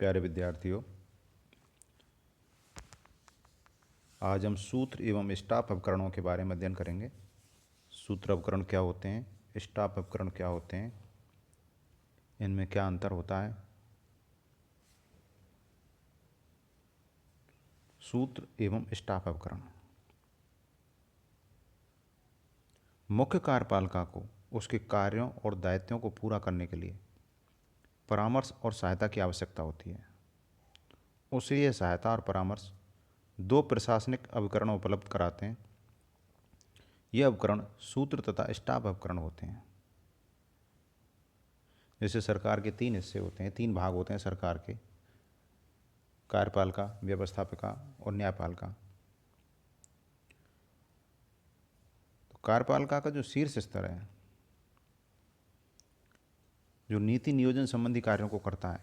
प्यारे विद्यार्थियों, आज हम सूत्र एवं स्टाफ उपकरणों के बारे में अध्ययन करेंगे। सूत्र उपकरण क्या होते हैं, स्टाफ उपकरण क्या होते हैं, इनमें क्या अंतर होता है। सूत्र एवं स्टाफ उपकरण। मुख्य कार्यपालिका को उसके कार्यों और दायित्वों को पूरा करने के लिए परामर्श और सहायता की आवश्यकता होती है। उसे यह सहायता और परामर्श दो प्रशासनिक उपकरण उपलब्ध कराते हैं। ये उपकरण सूत्र तथा स्टाफ उपकरण होते हैं। जैसे सरकार के तीन हिस्से होते हैं, तीन भाग होते हैं सरकार के: कार्यपालिका, व्यवस्थापिका और न्यायपालिका। तो कार्यपालिका का जो शीर्ष स्तर है, जो नीति नियोजन संबंधी कार्यों को करता है,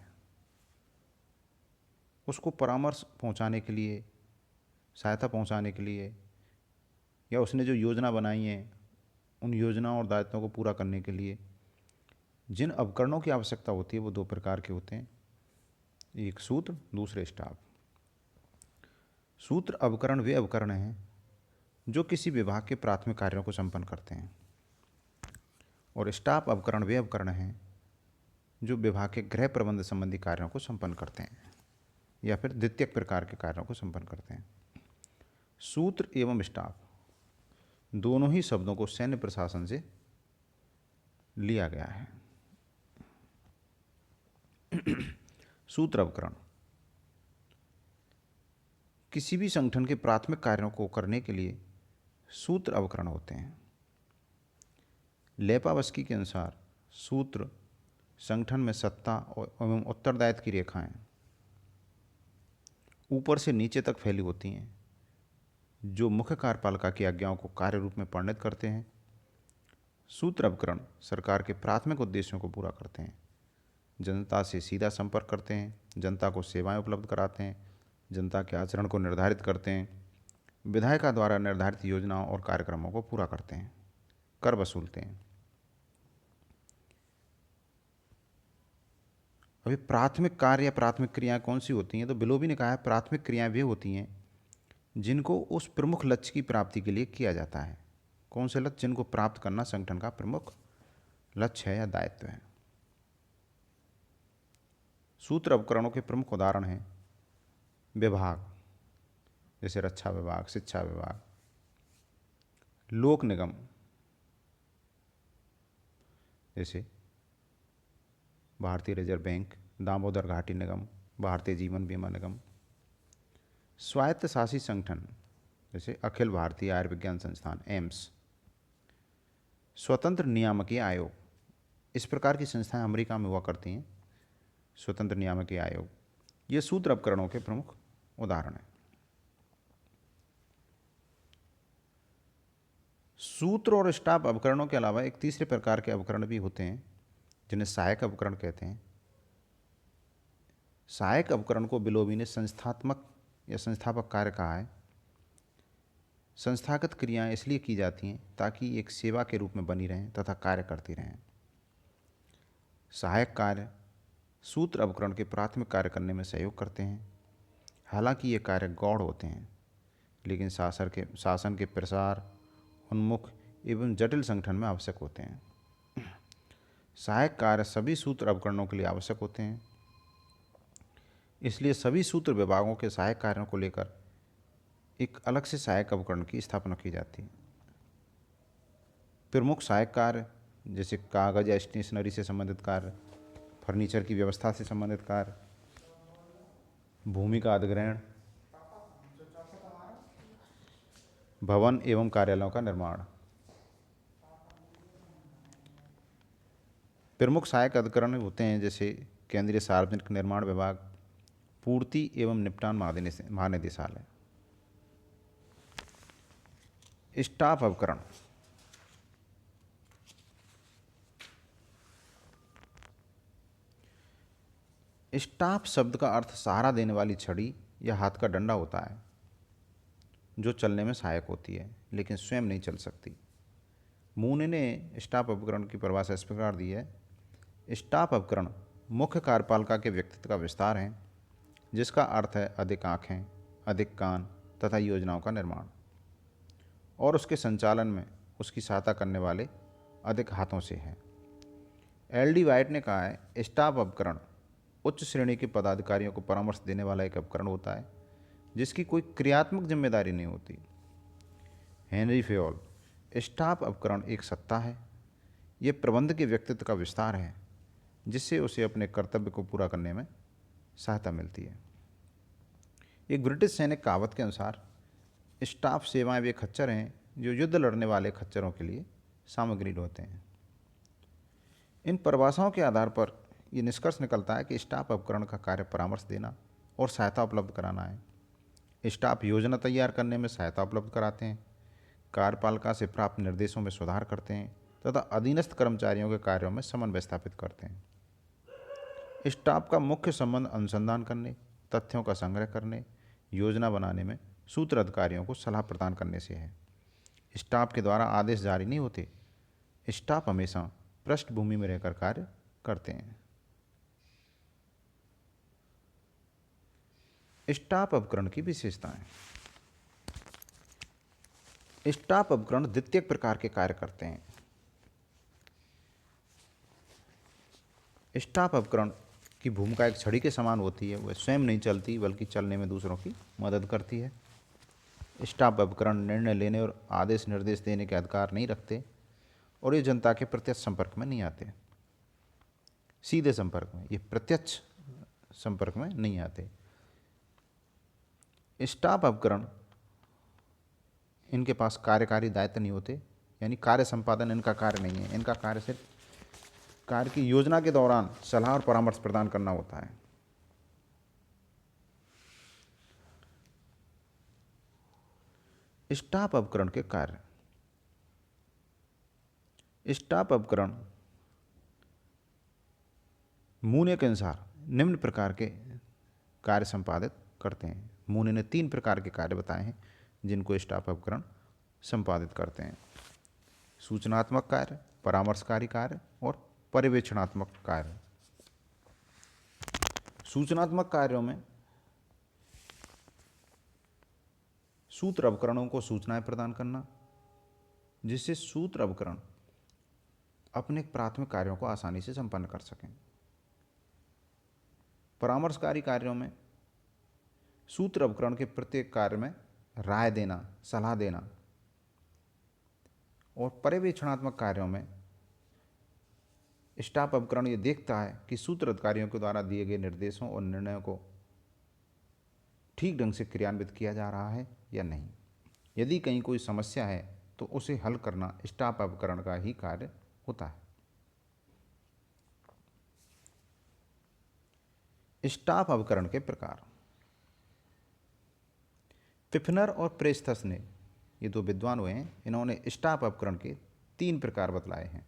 उसको परामर्श पहुंचाने के लिए, सहायता पहुंचाने के लिए, या उसने जो योजना बनाई है उन योजनाओं और दायित्वों को पूरा करने के लिए जिन उपकरणों की आवश्यकता होती है वो दो प्रकार के होते हैं, एक सूत्र, दूसरे स्टाफ। सूत्र उपकरण वे उपकरण हैं जो किसी विभाग के प्राथमिक कार्यों को संपन्न करते हैं, और स्टाफ उपकरण वे उपकरण हैं जो विभाग के गृह प्रबंध संबंधी कार्यों को संपन्न करते हैं या फिर द्वितीयक प्रकार के कार्यों को संपन्न करते हैं। सूत्र एवं स्टाफ दोनों ही शब्दों को सैन्य प्रशासन से लिया गया है। सूत्र उपकरण किसी भी संगठन के प्राथमिक कार्यों को करने के लिए सूत्र उपकरण होते हैं। लेपावस्की के अनुसार सूत्र संगठन में सत्ता एवं उत्तरदायित्व की रेखाएं ऊपर से नीचे तक फैली होती हैं, जो मुख्य कार्यपालिका की आज्ञाओं को कार्य रूप में परिणत करते हैं। सूत्र उपकरण सरकार के प्राथमिक उद्देश्यों को पूरा करते हैं, जनता से सीधा संपर्क करते हैं, जनता को सेवाएं उपलब्ध कराते हैं, जनता के आचरण को निर्धारित करते हैं, विधायिका द्वारा निर्धारित योजनाओं और कार्यक्रमों को पूरा करते हैं, कर वसूलते हैं। अभी प्राथमिक कार्य या प्राथमिक क्रियाएं कौन सी होती हैं, तो बिलोबी ने कहा है प्राथमिक क्रियाएं वे होती हैं जिनको उस प्रमुख लक्ष्य की प्राप्ति के लिए किया जाता है। कौन से लक्ष्य? जिनको प्राप्त करना संगठन का प्रमुख लक्ष्य है या दायित्व है। सूत्र उपकरणों के प्रमुख उदाहरण हैं विभाग, जैसे रक्षा विभाग, शिक्षा विभाग, लोक निगम, जैसे भारतीय रिजर्व बैंक, दामोदर घाटी निगम, भारतीय जीवन बीमा निगम, स्वायत्त शासित संगठन जैसे अखिल भारतीय आयुर्विज्ञान संस्थान एम्स, स्वतंत्र नियामकीय आयोग, इस प्रकार की संस्थाएं अमेरिका में हुआ करती हैं, स्वतंत्र नियामकीय आयोग। ये सूत्र उपकरणों के प्रमुख उदाहरण हैं। सूत्र और स्टाफ उपकरणों के अलावा एक तीसरे प्रकार के उपकरण भी होते हैं जिन्हें सहायक उपकरण कहते हैं। सहायक उपकरण को बिलोबी ने संस्थात्मक या संस्थापक कार्य कहा है। संस्थागत क्रियाएं इसलिए की जाती हैं ताकि एक सेवा के रूप में बनी रहें तथा कार्य करती रहें। सहायक कार्य सूत्र उपकरण के प्राथमिक कार्य करने में सहयोग करते हैं। हालांकि ये कार्य गौण होते हैं, लेकिन शासन के प्रसार, उन्मुख एवं जटिल संगठन में आवश्यक होते हैं। सहायक कार्य सभी सूत्र उपकरणों के लिए आवश्यक होते हैं, इसलिए सभी सूत्र विभागों के सहायक कार्यों को लेकर एक अलग से सहायक उपकरण की स्थापना की जाती है। प्रमुख सहायक कार्य जैसे कागज या स्टेशनरी से संबंधित कार्य, फर्नीचर की व्यवस्था से संबंधित कार्य, भूमि का अधिग्रहण, भवन एवं कार्यालयों का निर्माण। प्रमुख सहायक अधिकरण होते हैं जैसे केंद्रीय सार्वजनिक निर्माण विभाग, पूर्ति एवं निपटान महानिदेशालय। स्टाफ उपकरण स्टाफ शब्द का अर्थ सहारा देने वाली छड़ी या हाथ का डंडा होता है, जो चलने में सहायक होती है लेकिन स्वयं नहीं चल सकती। मूने ने स्टाफ उपकरण की परिभाषा इस प्रकार दी है: स्टाफ उपकरण मुख्य कार्यपालिका के व्यक्तित्व का विस्तार है, जिसका अर्थ है अधिक आँखें, अधिक कान तथा योजनाओं का निर्माण, और उसके संचालन में उसकी सहायता करने वाले अधिक हाथों से है। एल.डी. वाइट ने कहा है, स्टाफ उपकरण उच्च श्रेणी के पदाधिकारियों को परामर्श देने वाला एक उपकरण होता है जिसकी कोई क्रियात्मक जिम्मेदारी नहीं होती। हेनरी फेयोल, स्टाफ उपकरण एक सत्ता है, यह प्रबंध के व्यक्तित्व का विस्तार है जिससे उसे अपने कर्तव्य को पूरा करने में सहायता मिलती है। एक ब्रिटिश सैनिक कहावत के अनुसार स्टाफ सेवाएं वे खच्चर हैं जो युद्ध लड़ने वाले खच्चरों के लिए सामग्री ढोते हैं। इन परिभाषाओं के आधार पर यह निष्कर्ष निकलता है कि स्टाफ उपकरण का कार्य परामर्श देना और सहायता उपलब्ध कराना है। स्टाफ योजना तैयार करने में सहायता उपलब्ध कराते हैं, कार्यपालिका से प्राप्त निर्देशों में सुधार करते हैं तथा अधीनस्थ कर्मचारियों के कार्यों में समन्वय स्थापित करते हैं। स्टाफ का मुख्य संबंध अनुसंधान करने, तथ्यों का संग्रह करने, योजना बनाने में सूत्र अधिकारियों को सलाह प्रदान करने से है। स्टाफ के द्वारा आदेश जारी नहीं होते, स्टाफ हमेशा पृष्ठभूमि में रहकर कार्य करते हैं। स्टाफ उपकरण की विशेषताएं। स्टाफ उपकरण द्वितीयक प्रकार के कार्य करते हैं। स्टाफ उपकरण की भूमिका एक छड़ी के समान होती है, वह स्वयं नहीं चलती बल्कि चलने में दूसरों की मदद करती है। स्टाफ उपकरण निर्णय लेने और आदेश निर्देश देने के अधिकार नहीं रखते और ये जनता के प्रत्यक्ष संपर्क में नहीं आते, सीधे संपर्क में, ये प्रत्यक्ष संपर्क में नहीं आते। स्टाफ उपकरण इनके पास कार्यकारी दायित्व नहीं होते, यानी कार्य संपादन इनका कार्य नहीं है। इनका कार्य सिर्फ कार्य की योजना के दौरान सलाह और परामर्श प्रदान करना होता है। स्टाफ उपकरण के कार्य। स्टाफ उपकरण मूने के अनुसार निम्न प्रकार के कार्य संपादित करते हैं। मूने ने 3 प्रकार के कार्य बताए हैं जिनको स्टाफ उपकरण संपादित करते हैं: सूचनात्मक कार्य, परामर्शकारी कार्य और पर्यवेक्षणात्मक कार्य। सूचनात्मक कार्यों में सूत्र उपकरणों को सूचनाएं प्रदान करना जिससे सूत्र उपकरण अपने प्राथमिक कार्यों को आसानी से संपन्न कर सकें। परामर्शकारी कार्यों में सूत्र उपकरण के प्रत्येक कार्य में राय देना, सलाह देना, और पर्यवेक्षणात्मक कार्यों में स्टाफ उपकरण ये देखता है कि सूत्र अधिकारियों के द्वारा दिए गए निर्देशों और निर्णयों को ठीक ढंग से क्रियान्वित किया जा रहा है या नहीं। यदि कहीं कोई समस्या है तो उसे हल करना स्टाफ उपकरण का ही कार्य होता है। स्टाफ उपकरण के प्रकार। पिफनर और प्रेस्थस ने, ये 2 विद्वान हुए हैं, इन्होंने स्टाफ उपकरण के 3 प्रकार बतलाए हैं।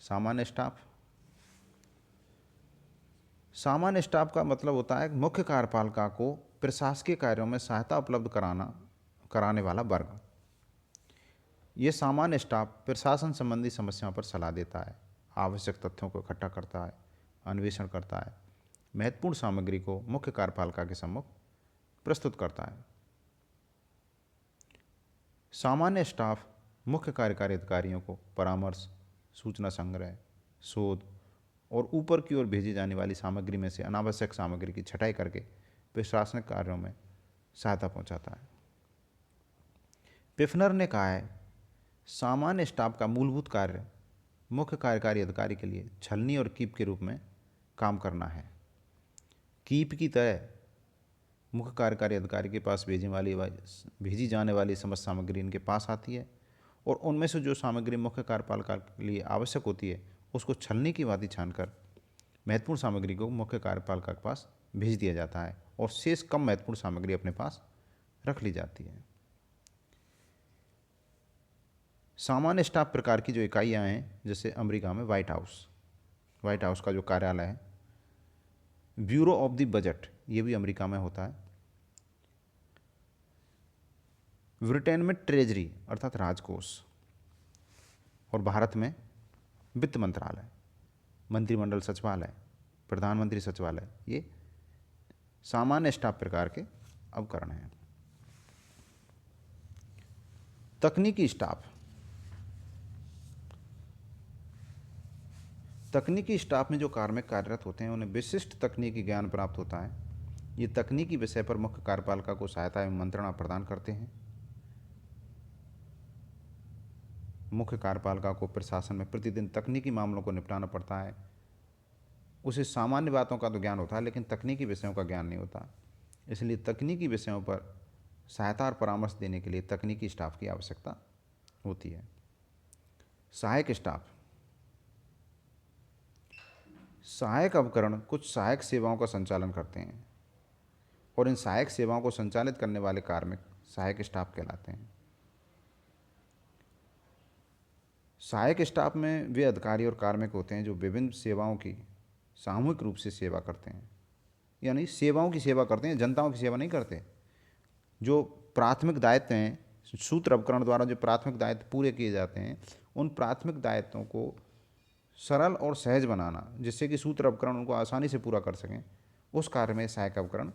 सामान्य स्टाफ। सामान्य स्टाफ का मतलब होता है मुख्य कार्यपालिका को प्रशासकीय कार्यों में सहायता उपलब्ध कराने वाला वर्ग। ये सामान्य स्टाफ प्रशासन संबंधी समस्याओं पर सलाह देता है, आवश्यक तथ्यों को इकट्ठा करता है, अन्वेषण करता है, महत्वपूर्ण सामग्री को मुख्य कार्यपालिका के सम्मुख प्रस्तुत करता है। सामान्य स्टाफ मुख्य कार्यकारी अधिकारियों को परामर्श, सूचना संग्रह, शोध और ऊपर की ओर भेजी जाने वाली सामग्री में से अनावश्यक सामग्री की छटाई करके प्रशासनिक कार्यों में सहायता पहुंचाता है। पिफनर ने कहा है, सामान्य स्टाफ का मूलभूत कार्य मुख्य कार्यकारी अधिकारी के लिए छलनी और कीप के रूप में काम करना है। कीप की तरह मुख्य कार्यकारी अधिकारी के पास भेजी जाने वाली समस्त सामग्री इनके पास आती है और उनमें से जो सामग्री मुख्य कार्यपालिका के लिए आवश्यक होती है उसको छलनी की भांति छानकर महत्वपूर्ण सामग्री को मुख्य कार्यपालिका के पास भेज दिया जाता है और शेष कम महत्वपूर्ण सामग्री अपने पास रख ली जाती है। सामान्य स्टाफ प्रकार की जो इकाइयाँ हैं, जैसे अमेरिका में व्हाइट हाउस का जो कार्यालय है, ब्यूरो ऑफ द बजट, ये भी अमेरिका में होता है। ब्रिटेन में ट्रेजरी अर्थात राजकोष, और भारत में वित्त मंत्रालय, मंत्रिमंडल सचिवालय, प्रधानमंत्री सचिवालय, ये सामान्य स्टाफ प्रकार के उपकरण हैं। तकनीकी स्टाफ, तकनीकी स्टाफ में जो कार्मिक कार्यरत होते हैं उन्हें विशिष्ट तकनीकी ज्ञान प्राप्त होता है। ये तकनीकी विषय पर मुख्य कार्यपालिका को सहायता एवं मंत्रणा प्रदान करते हैं। मुख्य कार्यपालिका को प्रशासन में प्रतिदिन तकनीकी मामलों को निपटाना पड़ता है। उसे सामान्य बातों का तो ज्ञान होता है लेकिन तकनीकी विषयों का ज्ञान नहीं होता, इसलिए तकनीकी विषयों पर सहायता और परामर्श देने के लिए तकनीकी स्टाफ की आवश्यकता होती है। सहायक स्टाफ, सहायक उपकरण कुछ सहायक सेवाओं का संचालन करते हैं और इन सहायक सेवाओं को संचालित करने वाले कार्मिक सहायक स्टाफ कहलाते हैं। सहायक स्टाफ में वे अधिकारी और कार्मिक होते हैं जो विभिन्न सेवाओं की सामूहिक रूप से सेवा करते हैं, यानी सेवाओं की सेवा करते हैं, जनताओं की सेवा नहीं करते। जो प्राथमिक दायित्व हैं, सूत्र उपकरण द्वारा जो प्राथमिक दायित्व पूरे किए जाते हैं, उन प्राथमिक दायित्वों को सरल और सहज बनाना, जिससे कि सूत्र उपकरण उनको आसानी से पूरा कर सकें, उस कार्य में सहायक उपकरण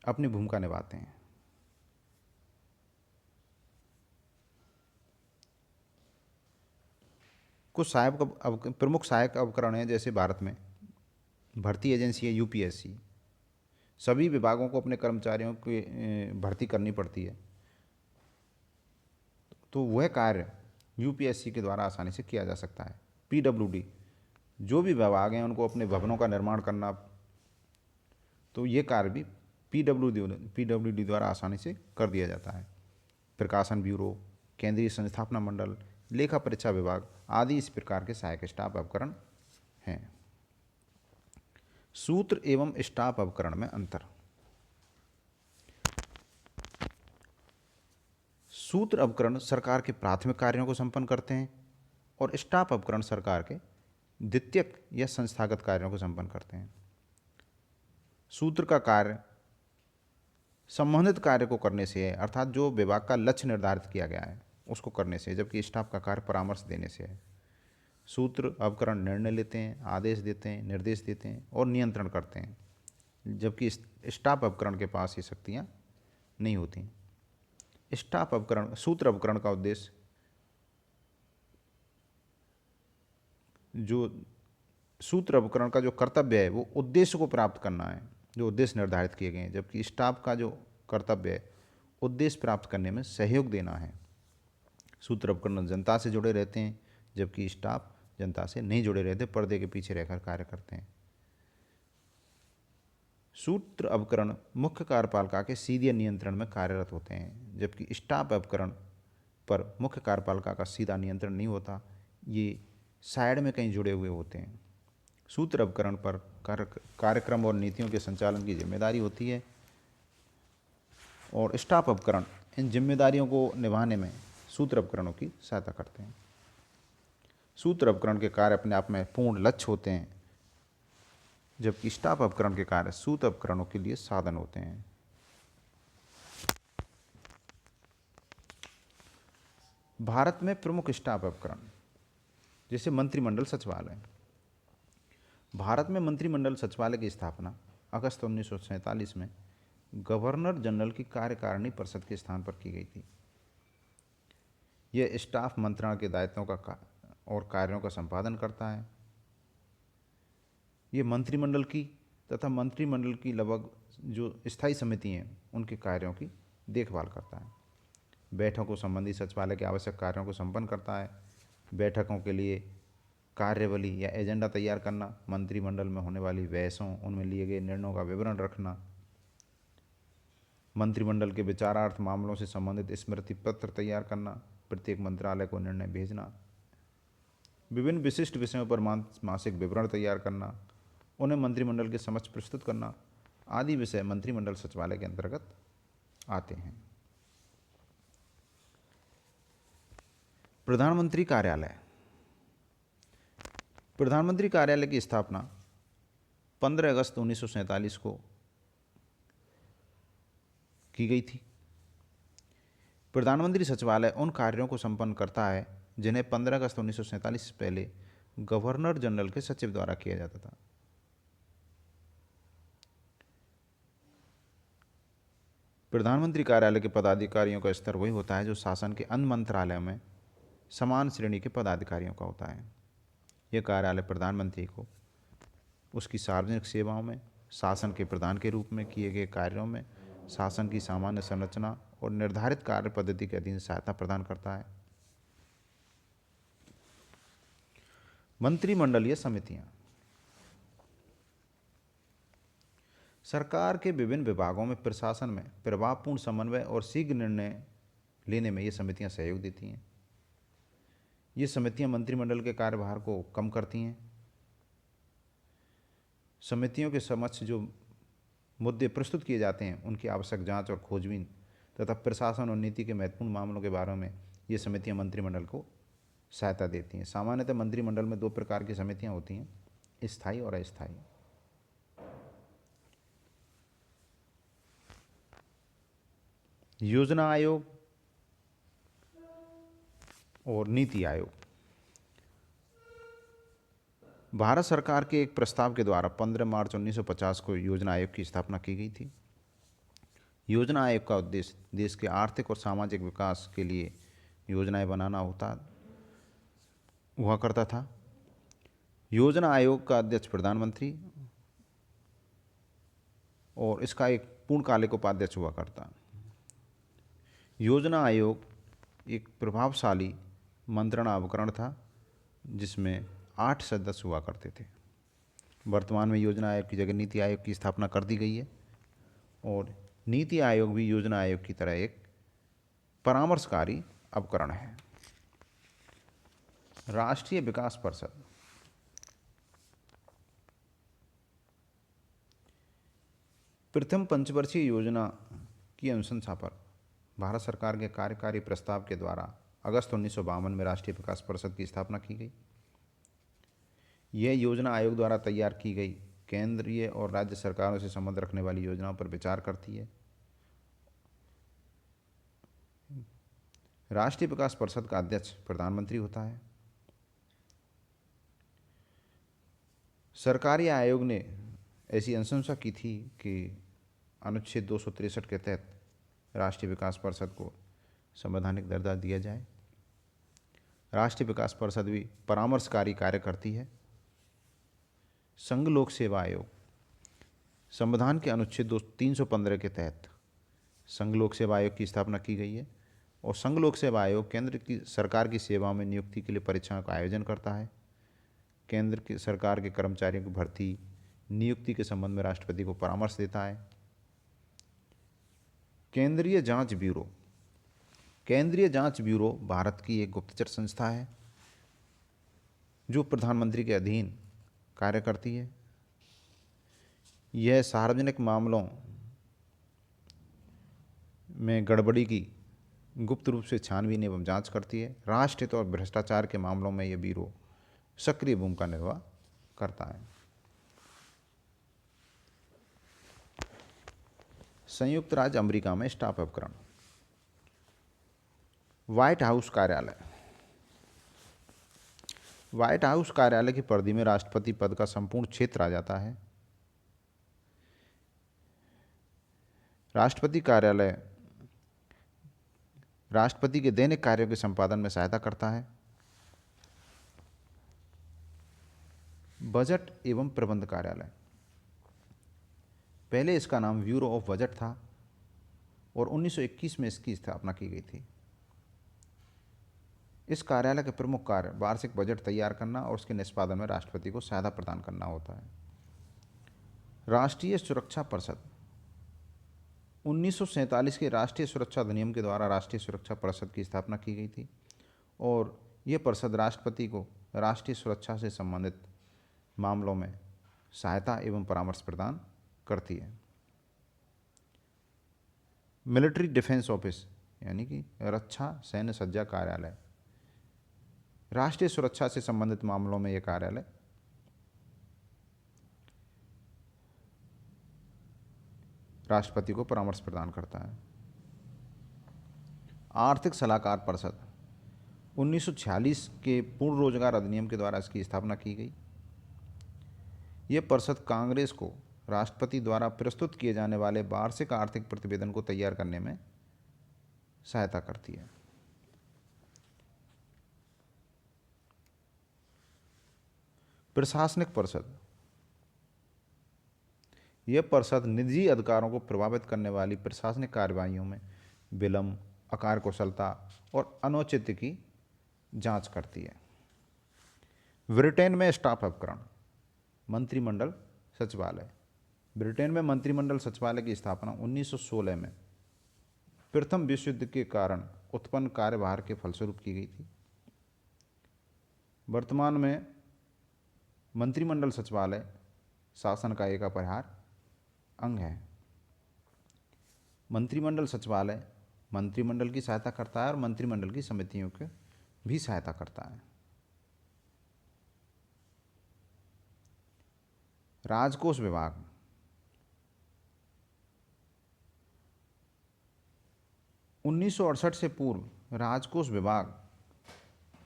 अपनी भूमिका निभाते हैं। कुछ प्रमुख सहायक उपकरण हैं, जैसे भारत में भर्ती एजेंसी है यूपीएससी। सभी विभागों को अपने कर्मचारियों की भर्ती करनी पड़ती है, तो वह कार्य यूपीएससी के द्वारा आसानी से किया जा सकता है। पीडब्ल्यूडी, जो भी विभाग हैं उनको अपने भवनों का निर्माण करना, तो ये कार्य भी पीडब्ल्यूडी द्वारा आसानी से कर दिया जाता है। प्रकाशन ब्यूरो, केंद्रीय संस्थापना मंडल, लेखा परीक्षा विभाग आदि इस प्रकार के सहायक स्टाफ उपकरण हैं। सूत्र एवं स्टाफ उपकरण में अंतर। सूत्र उपकरण सरकार के प्राथमिक कार्यों को संपन्न करते हैं और स्टाफ उपकरण सरकार के द्वितीयक या संस्थागत कार्यों को संपन्न करते हैं। सूत्र का कार्य संबंधित कार्य को करने से है, अर्थात जो विभाग का लक्ष्य निर्धारित किया गया है उसको करने से, जबकि स्टाफ का कार्य परामर्श देने से है। सूत्र उपकरण निर्णय लेते हैं, आदेश देते हैं, निर्देश देते हैं और नियंत्रण करते हैं, जबकि स्टाफ उपकरण के पास ये शक्तियाँ नहीं होती। स्टाफ उपकरण, सूत्र उपकरण का उद्देश्य, जो सूत्र उपकरण का जो कर्तव्य है वो उद्देश्य को प्राप्त करना है, जो उद्देश्य निर्धारित किए गए हैं, जबकि स्टाफ का जो कर्तव्य है उद्देश्य प्राप्त करने में सहयोग देना है। सूत्र उपकरण जनता से जुड़े रहते हैं, जबकि स्टाफ जनता से नहीं जुड़े रहते, पर्दे के पीछे रहकर कार्य करते हैं। सूत्र उपकरण मुख्य कार्यपालिका के सीधे नियंत्रण में कार्यरत होते हैं, जबकि स्टाफ उपकरण पर मुख्य कार्यपालिका का सीधा नियंत्रण नहीं होता, ये साइड में कहीं जुड़े हुए होते हैं। सूत्र उपकरण पर कार्यक्रम और नीतियों के संचालन की जिम्मेदारी होती है और स्टाफ उपकरण इन जिम्मेदारियों को निभाने में सूत्र उपकरणों की सहायता करते हैं। सूत्र उपकरण के कार्य अपने आप में पूर्ण लक्ष्य होते हैं, जबकि स्टाफ उपकरण के कार्य सूत्र उपकरणों के लिए साधन होते हैं। भारत में प्रमुख स्टाफ उपकरण, जैसे मंत्रिमंडल सचिवालय। भारत में मंत्रिमंडल सचिवालय की स्थापना अगस्त 1947 में गवर्नर जनरल की कार्यकारिणी परिषद के स्थान पर की गई थी। यह स्टाफ मंत्रणा के दायित्वों का और कार्यों का संपादन करता है। ये मंत्रिमंडल की तथा मंत्रिमंडल की लगभग जो स्थायी समिति हैं उनके कार्यों की देखभाल करता है। बैठकों संबंधी सचिवालय के आवश्यक कार्यों को संपन्न करता है। बैठकों के लिए कार्यवली या एजेंडा तैयार करना, मंत्रिमंडल में होने वाली बहसों, उनमें लिए गए निर्णयों का विवरण रखना, मंत्रिमंडल के विचारार्थ मामलों से संबंधित स्मृति पत्र तैयार करना, प्रत्येक मंत्रालय को निर्णय भेजना, विभिन्न विशिष्ट विषयों पर मासिक विवरण तैयार करना, उन्हें मंत्रिमंडल के समक्ष प्रस्तुत करना आदि विषय मंत्रिमंडल सचिवालय के अंतर्गत आते हैं। प्रधानमंत्री कार्यालय। प्रधानमंत्री कार्यालय की स्थापना 15 अगस्त 1947 को की गई थी। प्रधानमंत्री सचिवालय उन कार्यों को संपन्न करता है जिन्हें 15 अगस्त 1947 से पहले गवर्नर जनरल के सचिव द्वारा किया जाता था। प्रधानमंत्री कार्यालय के पदाधिकारियों का स्तर वही होता है जो शासन के अन्य मंत्रालयों में समान श्रेणी के पदाधिकारियों का होता है। यह कार्यालय प्रधानमंत्री को उसकी सार्वजनिक सेवाओं में, शासन के प्रधान के रूप में किए गए कार्यों में, शासन की सामान्य संरचना और निर्धारित कार्य पद्धति के अधीन सहायता प्रदान करता है। मंत्रिमंडलीय समितियां सरकार के विभिन्न विभागों में प्रशासन में प्रभावपूर्ण समन्वय और शीघ्र निर्णय लेने में ये समितियां सहयोग देती हैं। ये समितियां मंत्रिमंडल के कार्यभार को कम करती हैं। समितियों के समक्ष जो मुद्दे प्रस्तुत किए जाते हैं उनकी आवश्यक जांच और खोजबीन तथा प्रशासन और नीति के महत्वपूर्ण मामलों के बारे में ये समितियां मंत्रिमंडल को सहायता देती हैं। सामान्यतः मंत्रिमंडल में दो प्रकार की समितियां होती हैं, स्थायी और अस्थायी। योजना आयोग और नीति आयोग। भारत सरकार के एक प्रस्ताव के द्वारा 15 मार्च 1950 को योजना आयोग की स्थापना की गई थी। योजना आयोग का उद्देश्य देश के आर्थिक और सामाजिक विकास के लिए योजनाएं बनाना हुआ करता था। योजना आयोग का अध्यक्ष प्रधानमंत्री और इसका एक पूर्णकालिक उपाध्यक्ष हुआ करता। योजना आयोग एक प्रभावशाली मंत्रणा उपकरण था जिसमें 8 सदस्य हुआ करते थे। वर्तमान में योजना आयोग की जगह नीति आयोग की स्थापना कर दी गई है और नीति आयोग भी योजना आयोग की तरह एक परामर्शकारी उपकरण है। राष्ट्रीय विकास परिषद। प्रथम पंचवर्षीय योजना की अनुशंसा पर भारत सरकार के कार्यकारी प्रस्ताव के द्वारा अगस्त 1952 में राष्ट्रीय विकास परिषद की स्थापना की गई। यह योजना आयोग द्वारा तैयार की गई केंद्रीय और राज्य सरकारों से संबंध रखने वाली योजनाओं पर विचार करती है। राष्ट्रीय विकास परिषद का अध्यक्ष प्रधानमंत्री होता है। सरकारी आयोग ने ऐसी अनुशंसा की थी कि अनुच्छेद 263 के तहत राष्ट्रीय विकास परिषद को संवैधानिक दर्जा दिया जाए। राष्ट्रीय विकास परिषद भी परामर्शकारी कार्य करती है। संघ लोक सेवा आयोग। संविधान के अनुच्छेद 315 के तहत संघ लोक सेवा आयोग की स्थापना की गई है और संघ लोक सेवा आयोग केंद्र की सरकार की सेवाओं में नियुक्ति के लिए परीक्षाओं का आयोजन करता है। केंद्र की सरकार के कर्मचारियों की भर्ती नियुक्ति के संबंध में राष्ट्रपति को परामर्श देता है। केंद्रीय जांच ब्यूरो। केंद्रीय जांच ब्यूरो भारत की एक गुप्तचर संस्था है जो प्रधानमंत्री के अधीन कार्य करती है। यह सार्वजनिक मामलों में गड़बड़ी की गुप्त रूप से छानबीन एवं जांच करती है। राष्ट्रहित और भ्रष्टाचार के मामलों में यह ब्यूरो सक्रिय भूमिका निर्वाह करता है। संयुक्त राज्य अमेरिका में स्टाफ उपकरण। व्हाइट हाउस कार्यालय। व्हाइट हाउस कार्यालय की परिधि में राष्ट्रपति पद का संपूर्ण क्षेत्र आ जाता है। राष्ट्रपति कार्यालय राष्ट्रपति के दैनिक कार्यों के संपादन में सहायता करता है। बजट एवं प्रबंध कार्यालय। पहले इसका नाम ब्यूरो ऑफ बजट था और 1921 में इसकी स्थापना की गई थी। इस कार्यालय के प्रमुख कार्य वार्षिक बजट तैयार करना और उसके निष्पादन में राष्ट्रपति को सहायता प्रदान करना होता है। राष्ट्रीय सुरक्षा परिषद। 1947 के राष्ट्रीय सुरक्षा अधिनियम के द्वारा राष्ट्रीय सुरक्षा परिषद की स्थापना की गई थी और यह परिषद राष्ट्रपति को राष्ट्रीय सुरक्षा से संबंधित मामलों में सहायता एवं परामर्श प्रदान करती है। मिलिट्री डिफेंस ऑफिस यानी कि रक्षा सैन्य सज्जा कार्यालय। राष्ट्रीय सुरक्षा से संबंधित मामलों में यह कार्यालय राष्ट्रपति को परामर्श प्रदान करता है। आर्थिक सलाहकार परिषद। 1946 के पूर्ण रोजगार अधिनियम के द्वारा इसकी स्थापना की गई। यह परिषद कांग्रेस को राष्ट्रपति द्वारा प्रस्तुत किए जाने वाले वार्षिक आर्थिक प्रतिवेदन को तैयार करने में सहायता करती है। प्रशासनिक परिषद, यह परिषद निजी अधिकारों को प्रभावित करने वाली प्रशासनिक कार्यवाहियों में विलंब, अकार्यकुशलता और अनौचित्य की जांच करती है। ब्रिटेन में स्टाफ उपकरण, मंत्रिमंडल सचिवालय। ब्रिटेन में मंत्रिमंडल सचिवालय की स्थापना 1916 में प्रथम विश्व युद्ध के कारण उत्पन्न कार्यभार के फलस्वरूप की गई थी। वर्तमान में मंत्रिमंडल सचिवालय शासन का एक अपरिहार्य अंग है। मंत्रिमंडल सचिवालय मंत्रिमंडल की सहायता करता है और मंत्रिमंडल की समितियों की भी सहायता करता है। राजकोष विभाग, उन्नीस से पूर्व राजकोष विभाग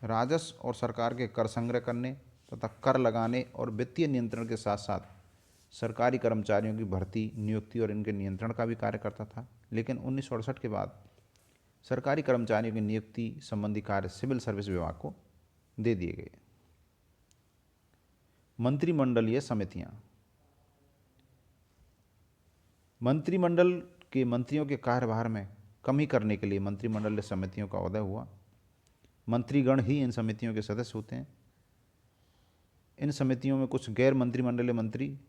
राजस्व और सरकार के कर संग्रह करने तथा कर लगाने और वित्तीय नियंत्रण के साथ साथ सरकारी कर्मचारियों की भर्ती, नियुक्ति और इनके नियंत्रण का भी कार्य करता था। लेकिन 1968 के बाद सरकारी कर्मचारियों की नियुक्ति संबंधी कार्य सिविल सर्विस विभाग को दे दिए गए। मंत्रिमंडलीय समितियां, मंत्रिमंडल के मंत्रियों के कार्यभार में कमी करने के लिए मंत्रिमंडलीय समितियों का उदय हुआ। मंत्रीगण ही इन समितियों के सदस्य होते हैं। इन समितियों में कुछ गैर मंत्रिमंडलीय मंत्री,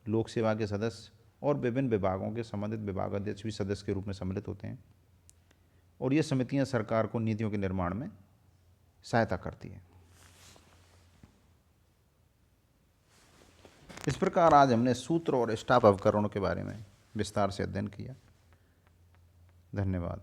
लोक सेवा के सदस्य और विभिन्न विभागों के संबंधित विभागाध्यक्ष भी सदस्य के रूप में सम्मिलित होते हैं और ये समितियां सरकार को नीतियों के निर्माण में सहायता करती है। इस प्रकार आज हमने सूत्र और स्टाफ उपकरणों के बारे में विस्तार से अध्ययन किया। धन्यवाद।